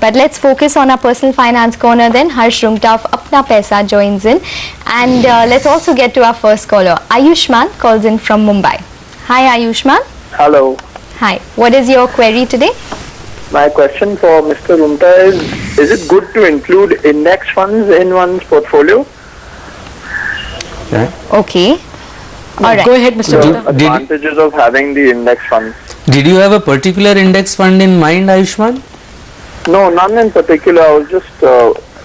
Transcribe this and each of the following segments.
But let's focus on our personal finance corner then. Harsh Rungta of Apna Paisa joins in. And let's also get to our first caller. Ayushman calls in from Mumbai. Hi Ayushman. Hello. Hi. What is your query today? My question for Mr. Rungta is it good to include index funds in one's portfolio? Okay. All right. Go ahead, Mr. The Rungta. advantages of having the index fund. Did you have a particular index fund in mind, Ayushman? No, none in particular. I was just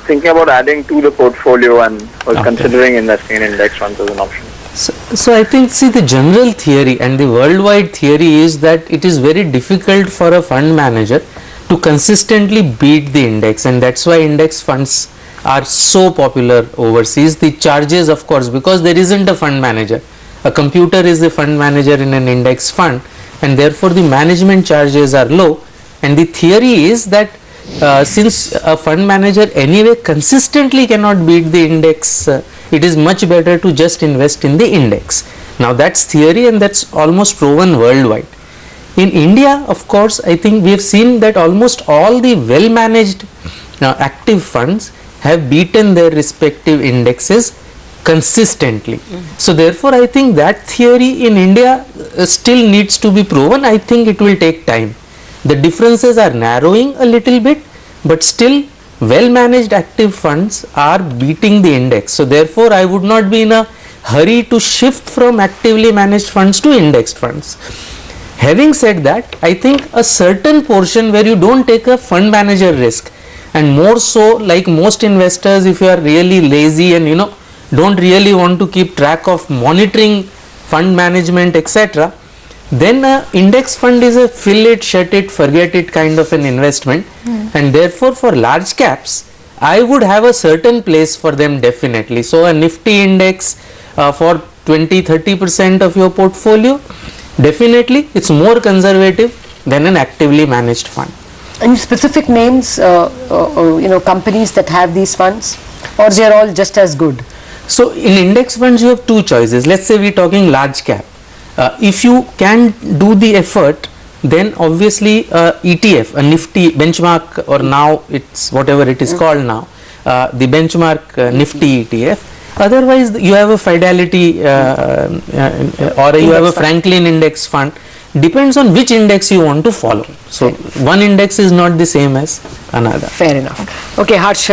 thinking about adding to the portfolio and was considering investing in index funds as an option. So I think, see, the general theory and the worldwide theory is that it is very difficult for a fund manager to consistently beat the index, and that's why index funds are so popular overseas. The charges, of course, because there isn't a fund manager. A computer is the fund manager in an index fund, and therefore the management charges are low. And the theory is that since a fund manager anyway consistently cannot beat the index, it is much better to just invest in the index. Now that's theory, and that's almost proven worldwide. In India, of course, I think we have seen that almost all the well managed active funds have beaten their respective indexes consistently. So therefore I think that theory in India still needs to be proven. I think it will take time. The differences are narrowing a little bit, but still well managed active funds are beating the index. So therefore I would not be in a hurry to shift from actively managed funds to indexed funds. Having said that, I think a certain portion where you don't take a fund manager risk, and more so like most investors, if you are really lazy and don't really want to keep track of monitoring fund management, etc., then index fund is a fill it, shut it, forget it kind of an investment. And therefore for large caps I would have a certain place for them definitely. So a Nifty index for 20-30% of your portfolio, definitely it's more conservative than an actively managed fund. Any specific names, companies that have these funds, or they are all just as good? So in index funds you have two choices. Let's say we are talking large cap. If you can do the effort, then obviously ETF, a Nifty benchmark, or now it's whatever it is called now, the benchmark Nifty ETF. Otherwise you have a Fidelity or you have a Franklin index fund. Depends on which index you want to follow. So one index is not the same as another. Fair enough. Okay, Harsh,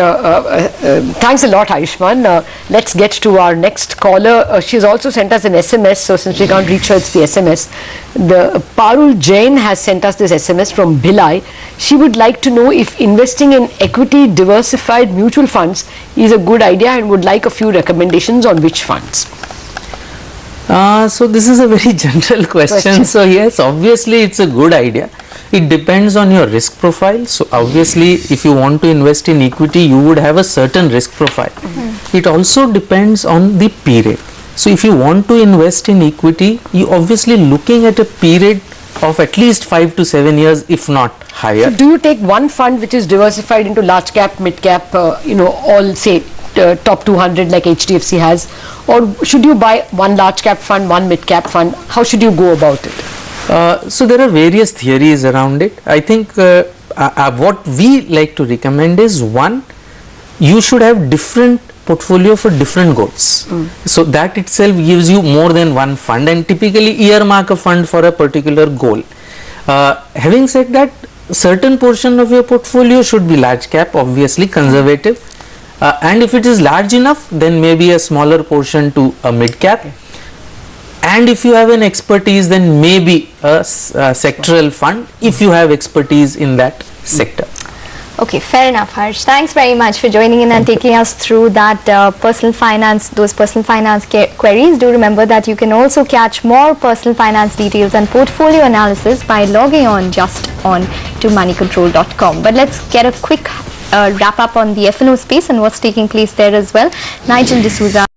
thanks a lot, Ayushman. Let's get to our next caller. She's also sent us an SMS, so since we can't reach her, it's the SMS. The Parul Jain has sent us this SMS from Bhilai. She would like to know if investing in equity diversified mutual funds is a good idea, and would like a few recommendations on which funds. So this is a very general question. So yes, obviously it's a good idea. It depends on your risk profile. So obviously if you want to invest in equity, you would have a certain risk profile. It also depends on the period. So if you want to invest in equity, you obviously looking at a period of at least 5 to 7 years, if not higher. So do you take one fund which is diversified into large cap, mid cap, all say top 200 like HDFC has, or should you buy one large cap fund, one mid cap fund? How should you go about it? So there are various theories around it. I think what we like to recommend is, one, you should have different portfolio for different goals. So that itself gives you more than one fund, and typically earmark a fund for a particular goal. Having said that, certain portion of your portfolio should be large cap, obviously conservative. And if it is large enough, then maybe a smaller portion to a mid cap. And if you have an expertise, then maybe a sectoral fund if you have expertise in that sector. Okay, fair enough, Harsh. Thanks very much for joining in and taking us through that those personal finance queries. Do remember that you can also catch more personal finance details and portfolio analysis by logging on just on to moneycontrol.com. But let's get a quick wrap up on the F&O space and what's taking place there as well. Nigel D'Souza